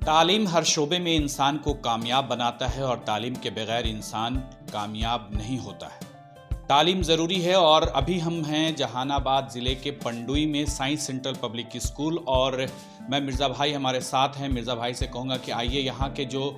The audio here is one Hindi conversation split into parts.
तालीम हर शोबे में इंसान को कामयाब बनाता है और तालीम के बगैर इंसान कामयाब नहीं होता है। तालीम ज़रूरी है और अभी हम हैं जहानाबाद ज़िले के पंडुई में साइंस सेंट्रल पब्लिक स्कूल और मैं मिर्ज़ा भाई हमारे साथ हैं। मिर्ज़ा भाई से कहूँगा कि आइए यहाँ के जो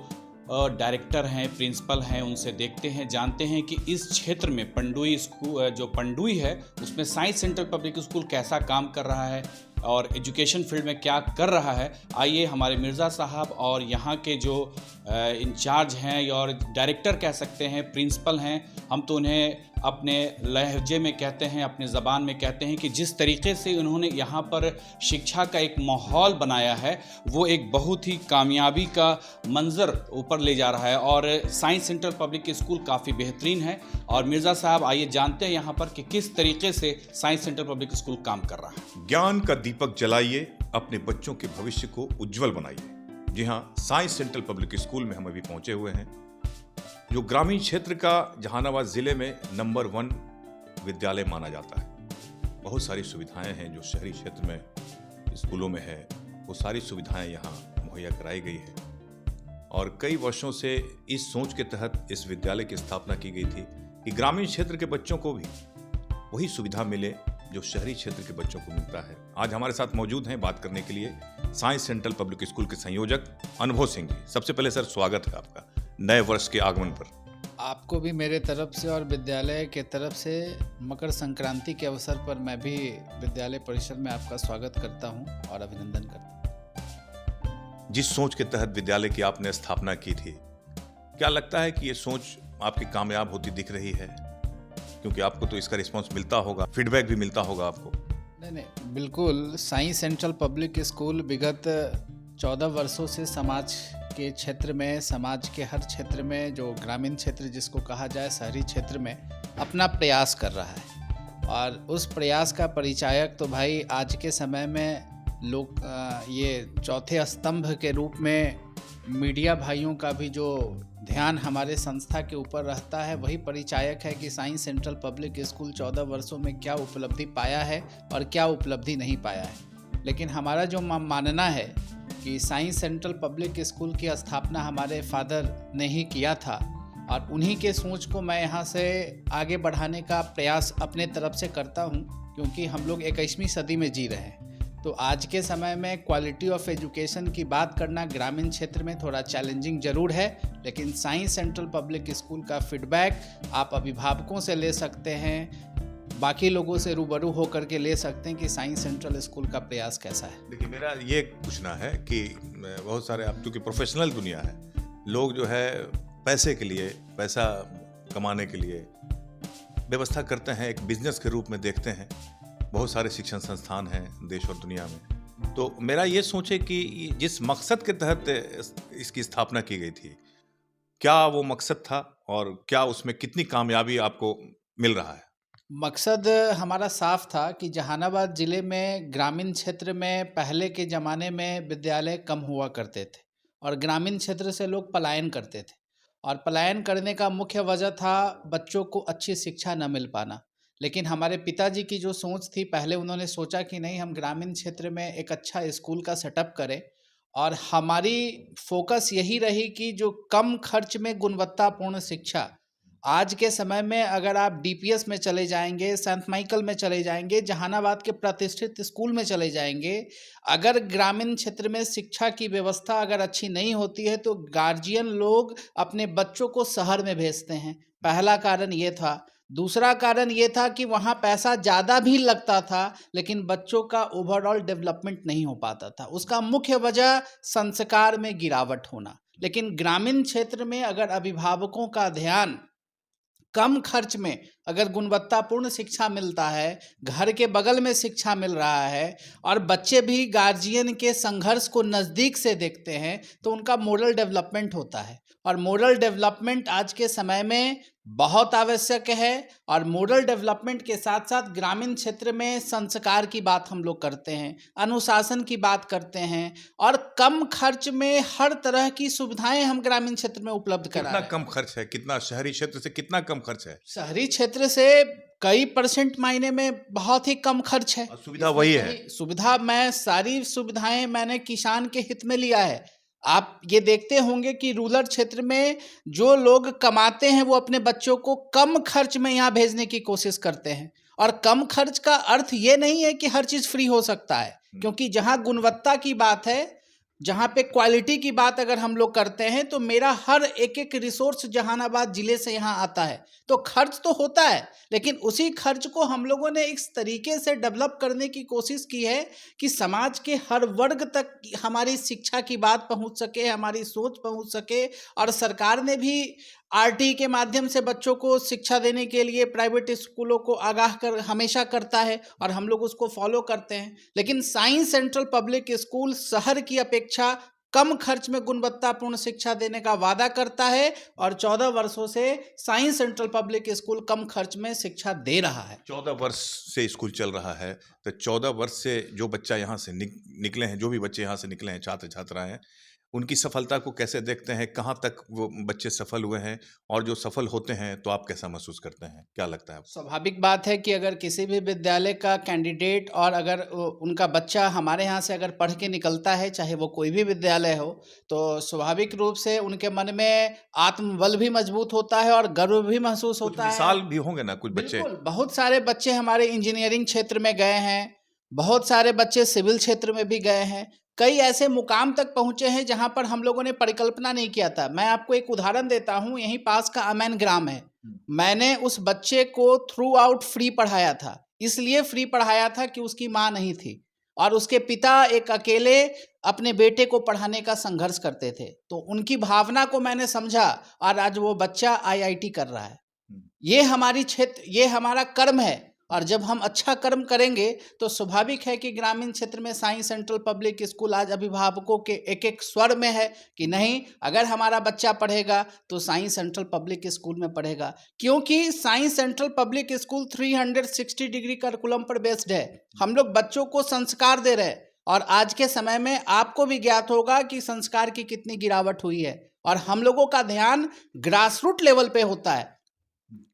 डायरेक्टर हैं, प्रिंसिपल हैं, उनसे देखते हैं, जानते हैं कि इस क्षेत्र में पंडुई स्कूल जो पंडुई है उसमें साइंस सेंट्रल पब्लिक स्कूल कैसा काम कर रहा है और एजुकेशन फील्ड में क्या कर रहा है। आइए हमारे मिर्ज़ा साहब और यहाँ के जो इंचार्ज हैं और डायरेक्टर कह सकते हैं, प्रिंसिपल हैं, हम तो उन्हें अपने लहजे में कहते हैं, अपने ज़बान में कहते हैं कि जिस तरीके से उन्होंने यहाँ पर शिक्षा का एक माहौल बनाया है वो एक बहुत ही कामयाबी का मंज़र ऊपर ले जा रहा है और साइंस सेंट्रल पब्लिक स्कूल काफ़ी बेहतरीन है। और मिर्ज़ा साहब आइए जानते हैं यहाँ पर कि किस तरीके से साइंस सेंट्रल पब्लिक स्कूल काम कर रहा है। ज्ञान का दीपक जलाइए, अपने बच्चों के भविष्य को उज्जवल बनाइए। जी हाँ, साइंस सेंट्रल पब्लिक स्कूल में हम अभी पहुंचे हुए हैं, जो ग्रामीण क्षेत्र का जहानाबाद जिले में नंबर 1 विद्यालय माना जाता है। बहुत सारी सुविधाएं हैं जो शहरी क्षेत्र में स्कूलों में है, वो सारी सुविधाएं यहाँ मुहैया कराई गई है और कई वर्षों से इस सोच के तहत इस विद्यालय की स्थापना की गई थी कि ग्रामीण क्षेत्र के बच्चों को भी वही सुविधा मिले जो शहरी क्षेत्र के बच्चों को मिलता है। आज हमारे साथ मौजूद हैं बात करने के लिए साइंस सेंट्रल पब्लिक स्कूल के संयोजक अनुभव सिंह जी। सबसे पहले सर स्वागत है आपका नए वर्ष के आगमन पर। आपको भी मेरे तरफ से और विद्यालय के तरफ से मकर संक्रांति के अवसर पर मैं भी विद्यालय परिसर में आपका स्वागत करता हूं और अभिनंदन करता हूं। जिस सोच के तहत विद्यालय की आपने स्थापना की थी, क्या लगता है कि ये सोच आपकी कामयाब होती दिख रही है? क्योंकि आपको तो इसका रिस्पांस मिलता होगा, फीडबैक भी मिलता होगा आपको। नहीं, बिल्कुल। साइंस सेंट्रल पब्लिक स्कूल विगत 14 वर्षों से समाज के क्षेत्र में, समाज के हर क्षेत्र में, जो ग्रामीण क्षेत्र जिसको कहा जाए, शहरी क्षेत्र में अपना प्रयास कर रहा है और उस प्रयास का परिचायक तो भाई आज के समय में लोग ये चौथे स्तंभ के रूप में मीडिया भाइयों का भी जो ध्यान हमारे संस्था के ऊपर रहता है, वही परिचायक है कि साइंस सेंट्रल पब्लिक स्कूल 14 वर्षों में क्या उपलब्धि पाया है और क्या उपलब्धि नहीं पाया है। लेकिन हमारा जो मानना है कि साइंस सेंट्रल पब्लिक स्कूल की स्थापना हमारे फादर ने ही किया था और उन्हीं के सोच को मैं यहाँ से आगे बढ़ाने का प्रयास अपने तरफ से करता हूँ, क्योंकि हम लोग 21वीं सदी में जी रहे हैं। तो आज के समय में क्वालिटी ऑफ एजुकेशन की बात करना ग्रामीण क्षेत्र में थोड़ा चैलेंजिंग ज़रूर है, लेकिन साइंस सेंट्रल पब्लिक स्कूल का फीडबैक आप अभिभावकों से ले सकते हैं, बाकी लोगों से रूबरू होकर के ले सकते हैं कि साइंस सेंट्रल स्कूल का प्रयास कैसा है। देखिए, मेरा ये पूछना है कि बहुत सारे, अब क्योंकि प्रोफेशनल दुनिया है, लोग जो है पैसे के लिए, पैसा कमाने के लिए व्यवस्था करते हैं, एक बिजनेस के रूप में देखते हैं। बहुत सारे शिक्षण संस्थान हैं देश और दुनिया में। तो मेरा ये सोचे कि जिस मकसद के तहत इसकी स्थापना की गई थी, क्या वो मकसद था और क्या उसमें कितनी कामयाबी आपको मिल रहा है? मकसद हमारा साफ था कि जहानाबाद ज़िले में ग्रामीण क्षेत्र में पहले के ज़माने में विद्यालय कम हुआ करते थे और ग्रामीण क्षेत्र से लोग पलायन करते थे और पलायन करने का मुख्य वजह था बच्चों को अच्छी शिक्षा न मिल पाना। लेकिन हमारे पिताजी की जो सोच थी, पहले उन्होंने सोचा कि नहीं, हम ग्रामीण क्षेत्र में एक अच्छा स्कूल का सेटअप करें और हमारी फोकस यही रही कि जो कम खर्च में गुणवत्तापूर्ण शिक्षा। आज के समय में अगर आप डीपीएस में चले जाएंगे, सेंट माइकल में चले जाएंगे, जहानाबाद के प्रतिष्ठित स्कूल में चले जाएंगे, अगर ग्रामीण क्षेत्र में शिक्षा की व्यवस्था अगर अच्छी नहीं होती है तो गार्जियन लोग अपने बच्चों को शहर में भेजते हैं। पहला कारण ये था। दूसरा कारण ये था कि वहाँ पैसा ज़्यादा भी लगता था लेकिन बच्चों का ओवरऑल डेवलपमेंट नहीं हो पाता था। उसका मुख्य वजह संस्कार में गिरावट होना। लेकिन ग्रामीण क्षेत्र में अगर अभिभावकों का ध्यान, कम खर्च में अगर गुणवत्तापूर्ण शिक्षा मिलता है, घर के बगल में शिक्षा मिल रहा है और बच्चे भी गार्जियन के संघर्ष को नज़दीक से देखते हैं, तो उनका मोरल डेवलपमेंट होता है और मोरल डेवलपमेंट आज के समय में बहुत आवश्यक है। और मोरल डेवलपमेंट के साथ साथ ग्रामीण क्षेत्र में संस्कार की बात हम लोग करते हैं, अनुशासन की बात करते हैं और कम खर्च में हर तरह की सुविधाएं हम ग्रामीण क्षेत्र में उपलब्ध करा रहे हैं। कितना कम खर्च है? कितना शहरी क्षेत्र से कितना कम खर्च है? शहरी क्षेत्र से कई % मायने में बहुत ही कम खर्च है। सुविधा वही है। सुविधा, मैं सारी सुविधाएं मैंने किसान के हित में लिया है। आप ये देखते होंगे कि रूरल क्षेत्र में जो लोग कमाते हैं वो अपने बच्चों को कम खर्च में यहाँ भेजने की कोशिश करते हैं। और कम खर्च का अर्थ ये नहीं है कि हर चीज़ फ्री हो सकता है, क्योंकि जहाँ गुणवत्ता की बात है, जहाँ पे क्वालिटी की बात अगर हम लोग करते हैं, तो मेरा हर एक एक रिसोर्स जहानाबाद जिले से यहाँ आता है। तो खर्च तो होता है, लेकिन उसी खर्च को हम लोगों ने इस तरीके से डेवलप करने की कोशिश की है कि समाज के हर वर्ग तक हमारी शिक्षा की बात पहुँच सके, हमारी सोच पहुँच सके। और सरकार ने भी आरटी के माध्यम से बच्चों को शिक्षा देने के लिए प्राइवेट स्कूलों को आगाह कर हमेशा करता है, और हम लोग उसको फॉलो करते हैं। लेकिन साइंस सेंट्रल पब्लिक स्कूल शहर की अपेक्षा कम खर्च में गुणवत्तापूर्ण शिक्षा देने का वादा करता है, और 14 वर्षों से साइंस सेंट्रल पब्लिक स्कूल कम खर्च में शिक्षा दे रहा है। 14 वर्ष से स्कूल चल रहा है, तो 14 वर्ष से जो बच्चा यहाँ से निकले हैं, जो भी बच्चे यहाँ से निकले हैं, छात्र छात्राएं हैं, उनकी सफलता को कैसे देखते हैं? कहाँ तक वो बच्चे सफल हुए हैं? और जो सफल होते हैं तो आप कैसा महसूस करते हैं? क्या लगता है आपको? स्वाभाविक बात है कि अगर किसी भी विद्यालय का कैंडिडेट और अगर उनका बच्चा हमारे यहाँ से अगर पढ़ के निकलता है, चाहे वो कोई भी विद्यालय हो, तो स्वाभाविक रूप से उनके मन में आत्मबल भी मजबूत होता है और गर्व भी महसूस कुछ होता है। मिसाल भी होंगे ना कुछ बच्चे? बिल्कुल, बहुत सारे बच्चे हमारे इंजीनियरिंग क्षेत्र में गए हैं, बहुत सारे बच्चे सिविल क्षेत्र में भी गए हैं, कई ऐसे मुकाम तक पहुंचे हैं जहां पर हम लोगों ने परिकल्पना नहीं किया था। मैं आपको एक उदाहरण देता हूं, यहीं पास का अमैन ग्राम है। मैंने उस बच्चे को थ्रू आउट फ्री पढ़ाया था, इसलिए फ्री पढ़ाया था कि उसकी माँ नहीं थी और उसके पिता एक अकेले अपने बेटे को पढ़ाने का संघर्ष करते थे। तो उनकी भावना को मैंने समझा और आज वो बच्चा आईआईटी कर रहा है। ये हमारी क्षेत्र, ये हमारा कर्म है, और जब हम अच्छा कर्म करेंगे तो स्वाभाविक है कि ग्रामीण क्षेत्र में साइंस सेंट्रल पब्लिक स्कूल आज अभिभावकों के एक एक स्वर में है कि नहीं, अगर हमारा बच्चा पढ़ेगा तो साइंस सेंट्रल पब्लिक स्कूल में पढ़ेगा, क्योंकि science central public school 360 degree curriculum पर बेस्ड है। हम लोग बच्चों को संस्कार दे रहे हैं, और आज के समय में आपको भी ज्ञात होगा कि संस्कार की कितनी गिरावट हुई है, और हम लोगों का ध्यान ग्रासरूट लेवल पे होता है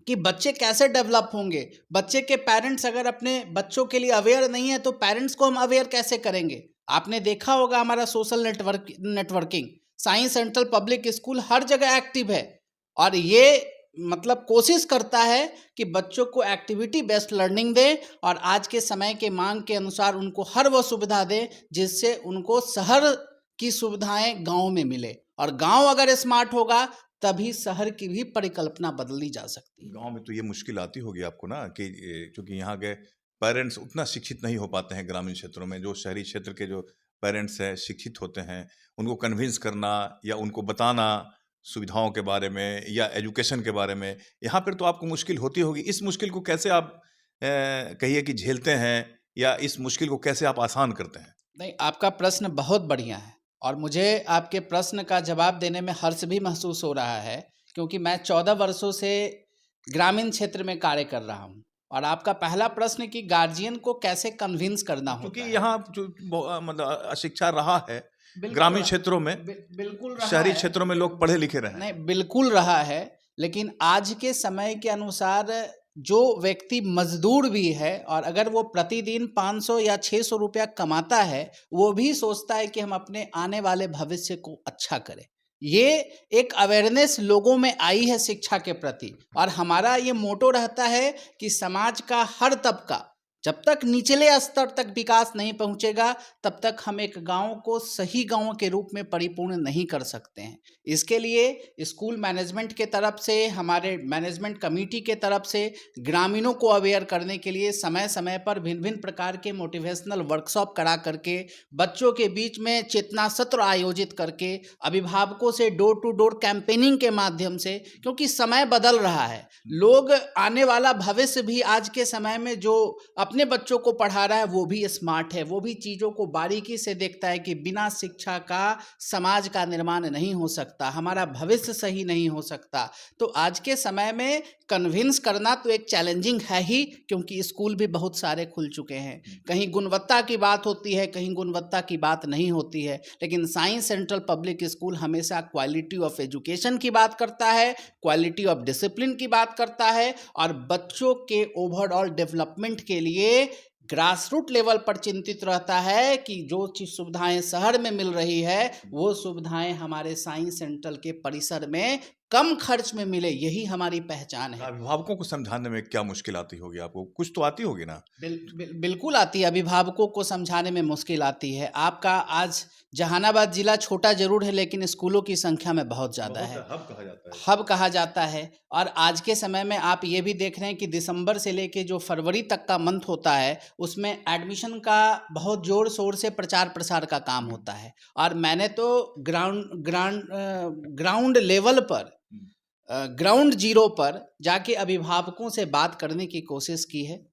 कि बच्चे कैसे डेवलप होंगे। बच्चे के पेरेंट्स अगर अपने बच्चों के लिए अवेयर नहीं है तो पेरेंट्स को हम अवेयर कैसे करेंगे। आपने देखा होगा हमारा social networking, science central public school हर जगह एक्टिव है, और ये मतलब कोशिश करता है कि बच्चों को एक्टिविटी बेस्ड लर्निंग दे, और आज के समय के मांग के अनुसार उनको हर वो सुविधा दे जिससे उनको शहर की सुविधाएं गाँव में मिले, और गाँव अगर स्मार्ट होगा तभी शहर की भी परिकल्पना बदली जा सकती है। गांव में तो ये मुश्किल आती होगी आपको ना कि क्योंकि यहाँ के पेरेंट्स उतना शिक्षित नहीं हो पाते हैं ग्रामीण क्षेत्रों में। जो शहरी क्षेत्र के जो पेरेंट्स हैं, शिक्षित होते हैं, उनको कन्विंस करना या उनको बताना सुविधाओं के बारे में या एजुकेशन के बारे में, यहाँ पर तो आपको मुश्किल होती होगी। इस मुश्किल को कैसे आप कहिए कि झेलते हैं, या इस मुश्किल को कैसे आप आसान करते हैं? नहीं, आपका प्रश्न बहुत बढ़िया है, और मुझे आपके प्रश्न का जवाब देने में हर्ष भी महसूस हो रहा है, क्योंकि मैं 14 वर्षों से ग्रामीण क्षेत्र में कार्य कर रहा हूं। और आपका पहला प्रश्न कि गार्जियन को कैसे कन्विंस करना होता क्योंकि है, यहाँ जो मतलब अशिक्षा रहा है ग्रामीण क्षेत्रों में, बिल्कुल रहा शहरी है। क्षेत्रों में लोग पढ़े लिखे रहे हैं। नहीं, बिल्कुल रहा है, लेकिन आज के समय के अनुसार जो व्यक्ति मजदूर भी है और अगर वो प्रतिदिन 500 या 600 रुपया कमाता है, वो भी सोचता है कि हम अपने आने वाले भविष्य को अच्छा करें। ये एक अवेयरनेस लोगों में आई है शिक्षा के प्रति, और हमारा ये मोटो रहता है कि समाज का हर तबका जब तक निचले स्तर तक विकास नहीं पहुंचेगा, तब तक हम एक गांव को सही गांव के रूप में परिपूर्ण नहीं कर सकते हैं। इसके लिए स्कूल मैनेजमेंट के तरफ से, हमारे मैनेजमेंट कमेटी के तरफ से ग्रामीणों को अवेयर करने के लिए समय समय पर भिन्न भिन्न प्रकार के मोटिवेशनल वर्कशॉप करा करके, बच्चों के बीच में चेतना सत्र आयोजित करके, अभिभावकों से डोर टू डोर कैंपेनिंग के माध्यम से, क्योंकि समय बदल रहा है, लोग आने वाला भविष्य भी आज के समय में जो अपने बच्चों को पढ़ा रहा है वो भी स्मार्ट है, वो भी चीज़ों को बारीकी से देखता है कि बिना शिक्षा का समाज का निर्माण नहीं हो सकता, हमारा भविष्य सही नहीं हो सकता। तो आज के समय में कन्विंस करना तो एक चैलेंजिंग है ही, क्योंकि स्कूल भी बहुत सारे खुल चुके हैं। कहीं गुणवत्ता की बात होती है, कहीं गुणवत्ता की बात नहीं होती है, लेकिन साइंस सेंट्रल पब्लिक स्कूल हमेशा क्वालिटी ऑफ एजुकेशन की बात करता है, क्वालिटी ऑफ डिसिप्लिन की बात करता है, और बच्चों के ओवरऑल डेवलपमेंट के लिए ग्रास रूट लेवल पर चिंतित रहता है कि जो चीज सुविधाएं शहर में मिल रही है वो सुविधाएं हमारे साइंस सेंटर के परिसर में कम खर्च में मिले, यही हमारी पहचान है। अभिभावकों को समझाने में क्या मुश्किल आती होगी आपको? कुछ तो आती होगी ना? बिल्कुल आती है, अभिभावकों को समझाने में मुश्किल आती है। आपका आज जहानाबाद जिला छोटा जरूर है लेकिन स्कूलों की संख्या में बहुत ज़्यादा है, हब कहा जाता है। हब कहा जाता है। और आज के समय में आप ये भी देख रहे हैं कि दिसंबर से लेके जो फरवरी तक का मंथ होता है उसमें एडमिशन का बहुत जोर शोर से प्रचार प्रसार का काम होता है। और मैंने तो ग्राउंड लेवल पर, ग्राउंड जीरो पर जाके अभिभावकों से बात करने की कोशिश की है।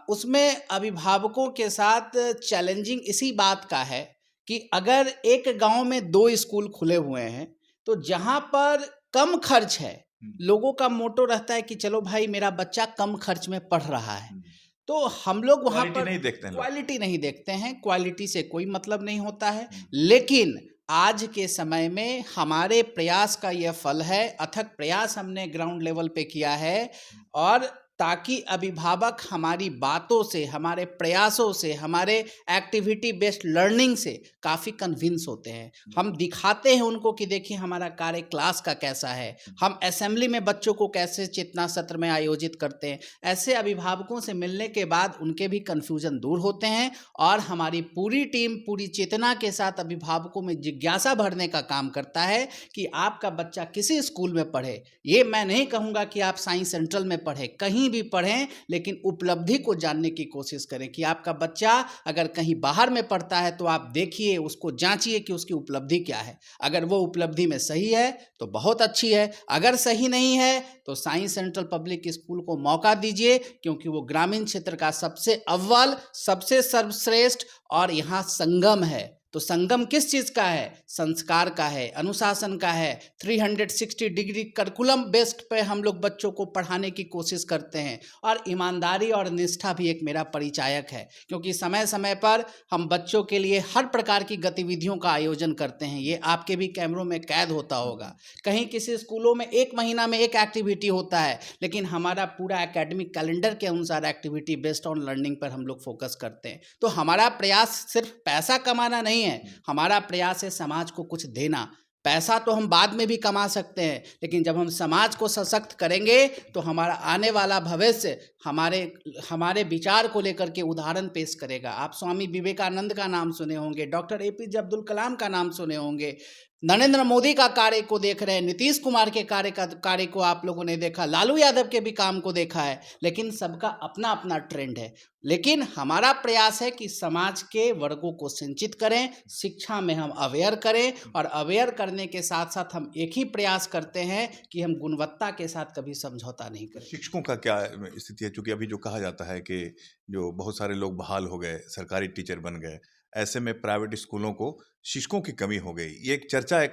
उसमें अभिभावकों के साथ चैलेंजिंग इसी बात का है कि अगर एक गांव में 2 स्कूल खुले हुए हैं तो जहां पर कम खर्च है, लोगों का मोटो रहता है कि चलो भाई मेरा बच्चा कम खर्च में पढ़ रहा है, तो हम लोग वहां पर क्वालिटी नहीं देखते हैं। क्वालिटी से कोई मतलब नहीं होता है। लेकिन आज के समय में हमारे प्रयास का यह फल है, अथक प्रयास हमने ग्राउंड लेवल पे किया है, और ताकि अभिभावक हमारी बातों से, हमारे प्रयासों से, हमारे एक्टिविटी बेस्ड लर्निंग से काफ़ी कन्विंस होते हैं। हम दिखाते हैं उनको कि देखिए हमारा कार्य क्लास का कैसा है, हम असेंबली में बच्चों को कैसे चेतना सत्र में आयोजित करते हैं। ऐसे अभिभावकों से मिलने के बाद उनके भी कन्फ्यूजन दूर होते हैं और हमारी पूरी टीम पूरी चेतना के साथ अभिभावकों में जिज्ञासा भरने का काम करता है कि आपका बच्चा किसी स्कूल में पढ़े। ये मैं नहीं कहूँगा कि आप साइंस सेंट्रल में पढ़े, कहीं भी पढ़ें, लेकिन उपलब्धि को जानने की कोशिश करें कि आपका बच्चा अगर कहीं बाहर में पढ़ता है तो आप देखिए, उसको जांचिए कि उसकी उपलब्धि क्या है। अगर वो उपलब्धि में सही है तो बहुत अच्छी है, अगर सही नहीं है तो साइंस सेंट्रल पब्लिक स्कूल को मौका दीजिए, क्योंकि वो ग्रामीण क्षेत्र का सबसे अव्वल, सबसे सर्वश्रेष्ठ और यहाँ संगम है। तो संगम किस चीज़ का है? संस्कार का है, अनुशासन का है। 360 डिग्री करिकुलम बेस्ड पे हम लोग बच्चों को पढ़ाने की कोशिश करते हैं, और ईमानदारी और निष्ठा भी एक मेरा परिचायक है, क्योंकि समय समय पर हम बच्चों के लिए हर प्रकार की गतिविधियों का आयोजन करते हैं। ये आपके भी कैमरों में कैद होता होगा। कहीं किसी स्कूलों में 1 महीना में 1 एक्टिविटी होता है, लेकिन हमारा पूरा एकेडमिक कैलेंडर के अनुसार एक्टिविटी बेस्ड ऑन लर्निंग पर हम लोग फोकस करते हैं। तो हमारा प्रयास सिर्फ पैसा कमाना नहीं है, हमारा प्रयास है समाज को कुछ देना। पैसा तो हम बाद में भी कमा सकते हैं, लेकिन जब हम समाज को सशक्त करेंगे तो हमारा आने वाला भविष्य हमारे विचार को लेकर के उदाहरण पेश करेगा। आप स्वामी विवेकानंद का नाम सुने होंगे, डॉक्टर APJ अब्दुल कलाम का नाम सुने होंगे, नरेंद्र मोदी का कार्य को देख रहे हैं, नीतीश कुमार के कार्य को आप लोगों ने देखा, लालू यादव के भी काम को देखा है, लेकिन सबका अपना अपना ट्रेंड है। लेकिन हमारा प्रयास है कि समाज के वर्गों को सिंचित करें, शिक्षा में हम अवेयर करें, और अवेयर करने के साथ साथ हम एक ही प्रयास करते हैं कि हम गुणवत्ता के साथ कभी समझौता नहीं करें। शिक्षकों का क्या स्थिति है? क्योंकि अभी जो कहा जाता है कि जो बहुत सारे लोग बहाल हो गए, सरकारी टीचर बन गए, ऐसे में प्राइवेट स्कूलों को शिक्षकों की कमी हो गई। ये एक चर्चा है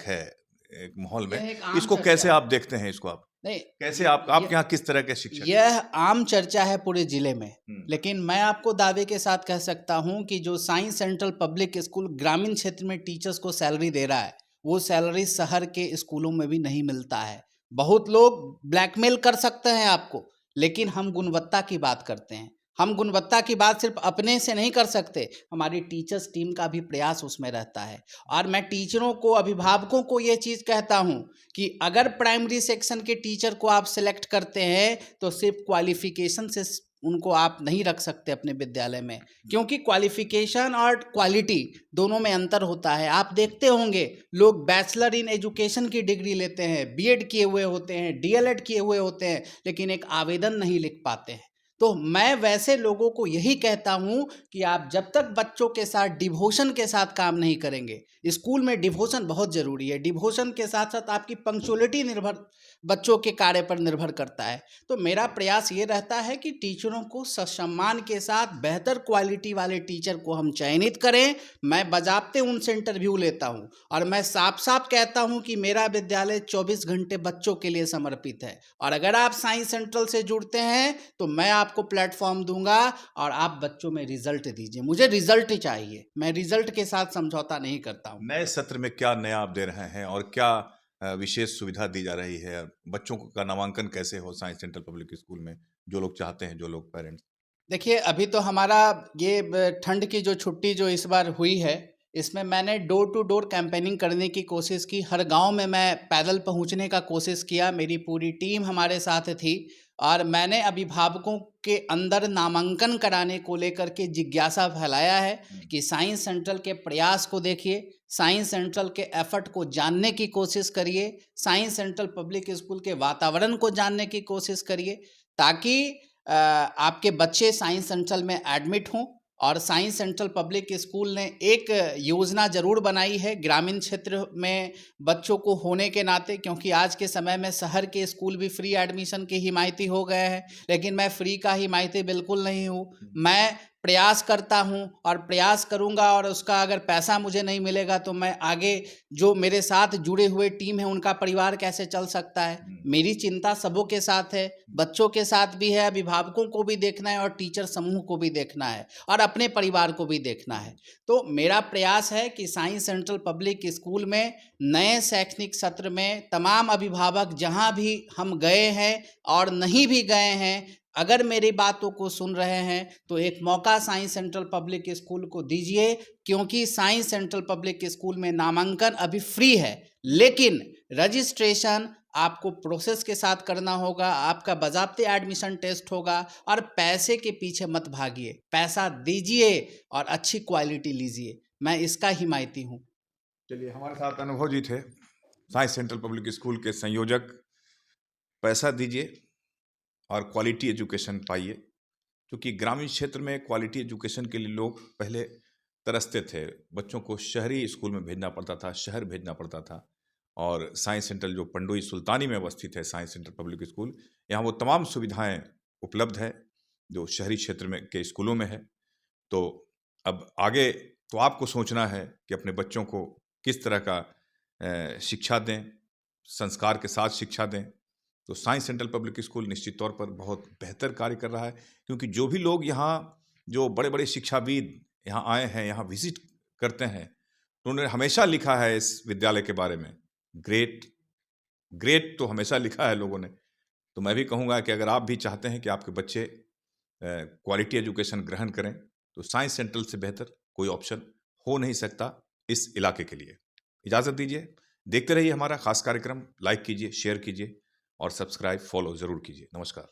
एक माहौल में। इसको कैसे आप देखते हैं? इसको आप नहीं, कैसे आप यहाँ किस तरह के शिक्षक? यह आम चर्चा है पूरे जिले में, लेकिन मैं आपको दावे के साथ कह सकता हूं कि जो साइंस सेंट्रल पब्लिक स्कूल ग्रामीण क्षेत्र में टीचर्स को सैलरी दे रहा है, वो सैलरी शहर के स्कूलों में भी नहीं मिलता है। बहुत लोग ब्लैकमेल कर सकते हैं आपको, लेकिन हम गुणवत्ता की बात करते हैं। हम गुणवत्ता की बात सिर्फ अपने से नहीं कर सकते, हमारी टीचर्स टीम का भी प्रयास उसमें रहता है। और मैं टीचरों को, अभिभावकों को ये चीज़ कहता हूँ कि अगर प्राइमरी सेक्शन के टीचर को आप सिलेक्ट करते हैं तो सिर्फ क्वालिफिकेशन से उनको आप नहीं रख सकते अपने विद्यालय में, क्योंकि क्वालिफिकेशन और क्वालिटी दोनों में अंतर होता है। आप देखते होंगे लोग बैचलर इन एजुकेशन की डिग्री लेते हैं, BEd किए हुए होते हैं, DLEd किए हुए होते हैं, लेकिन एक आवेदन नहीं लिख पाते हैं। तो मैं वैसे लोगों को यही कहता हूं कि आप जब तक बच्चों के साथ डिवोशन के साथ काम नहीं करेंगे, स्कूल में डिवोशन बहुत ज़रूरी है, डिवोशन के साथ साथ आपकी पंक्चुअलिटी बच्चों के कार्य पर निर्भर करता है। तो मेरा प्रयास ये रहता है कि टीचरों को सम्मान के साथ बेहतर क्वालिटी वाले टीचर को हम चयनित करें। मैं बाज़ाब्ते उनसे इंटरव्यू लेता हूँ और मैं साफ साफ कहता हूँ कि मेरा विद्यालय 24 घंटे बच्चों के लिए समर्पित है, और अगर आप साइंस सेंट्रल से जुड़ते हैं तो मैं आपको प्लेटफॉर्म दूंगा और आप बच्चों में रिजल्ट दीजिए। मुझे रिजल्ट चाहिए, मैं रिजल्ट के साथ समझौता नहीं करता हूँ। नए सत्र में क्या नया आप दे रहे हैं और क्या विशेष सुविधा दी जा रही है? बच्चों का नामांकन कैसे हो साइंस सेंट्रल पब्लिक स्कूल में, जो लोग चाहते हैं, जो लोग पेरेंट्स? देखिए, अभी तो हमारा ये ठंड की जो छुट्टी जो इस बार हुई है, इसमें मैंने डोर टू डोर कैंपेनिंग करने की कोशिश की। हर गांव में मैं पैदल पहुंचने का कोशिश किया। मेरी पूरी टीम हमारे साथ थी और मैंने अभिभावकों के अंदर नामांकन कराने को लेकर के जिज्ञासा फैलाया है कि साइंस सेंट्रल के प्रयास को देखिए, साइंस सेंट्रल के एफर्ट को जानने की कोशिश करिए, साइंस सेंट्रल पब्लिक स्कूल के वातावरण को जानने की कोशिश करिए, ताकि आपके बच्चे साइंस सेंट्रल में एडमिट हों। और साइंस सेंट्रल पब्लिक स्कूल ने एक योजना ज़रूर बनाई है ग्रामीण क्षेत्र में बच्चों को होने के नाते, क्योंकि आज के समय में शहर के स्कूल भी फ्री एडमिशन के हिमायती हो गए हैं, लेकिन मैं फ्री का हिमायती बिल्कुल नहीं हूँ। मैं प्रयास करता हूँ और प्रयास करूँगा, और उसका अगर पैसा मुझे नहीं मिलेगा तो मैं आगे जो मेरे साथ जुड़े हुए टीम है उनका परिवार कैसे चल सकता है। मेरी चिंता सबों के साथ है, बच्चों के साथ भी है, अभिभावकों को भी देखना है और टीचर समूह को भी देखना है और अपने परिवार को भी देखना है। तो मेरा प्रयास है कि साइंस सेंट्रल पब्लिक स्कूल में नए शैक्षणिक सत्र में तमाम अभिभावक जहां भी हम गए हैं और नहीं भी गए हैं, अगर मेरी बातों को सुन रहे हैं तो एक मौका साइंस सेंट्रल पब्लिक स्कूल को दीजिए, क्योंकि साइंस सेंट्रल पब्लिक स्कूल में नामांकन अभी फ्री है, लेकिन रजिस्ट्रेशन आपको प्रोसेस के साथ करना होगा। आपका बाज़ाब्ते एडमिशन टेस्ट होगा और पैसे के पीछे मत भागिए, पैसा दीजिए और अच्छी क्वालिटी लीजिए। मैं इसका हिमायती हूँ। चलिए, हमारे साथ अनुभव जी थे, साइंस सेंट्रल पब्लिक स्कूल के संयोजक। पैसा दीजिए और क्वालिटी एजुकेशन पाइए, क्योंकि ग्रामीण क्षेत्र में क्वालिटी एजुकेशन के लिए लोग पहले तरसते थे। बच्चों को शहरी स्कूल में भेजना पड़ता था, शहर भेजना पड़ता था। और साइंस सेंटर जो पंडोई सुल्तानी में अवस्थित है, साइंस सेंटर पब्लिक स्कूल, यहाँ वो तमाम सुविधाएं उपलब्ध है जो शहरी क्षेत्र में के स्कूलों में है। तो अब आगे तो आपको सोचना है कि अपने बच्चों को किस तरह का शिक्षा दें, संस्कार के साथ शिक्षा दें। तो साइंस सेंट्रल पब्लिक स्कूल निश्चित तौर पर बहुत बेहतर कार्य कर रहा है, क्योंकि जो भी लोग यहाँ, जो बड़े बड़े शिक्षाविद यहाँ आए हैं, यहाँ विजिट करते हैं, तो उन्होंने हमेशा लिखा है इस विद्यालय के बारे में, ग्रेट ग्रेट तो हमेशा लिखा है लोगों ने। तो मैं भी कहूँगा कि अगर आप भी चाहते हैं कि आपके बच्चे क्वालिटी एजुकेशन ग्रहण करें, तो साइंस सेंट्रल से बेहतर कोई ऑप्शन हो नहीं सकता इस इलाके के लिए। इजाज़त दीजिए, देखते रहिए हमारा खास कार्यक्रम, लाइक कीजिए, शेयर कीजिए और सब्सक्राइब फॉलो ज़रूर कीजिए। नमस्कार।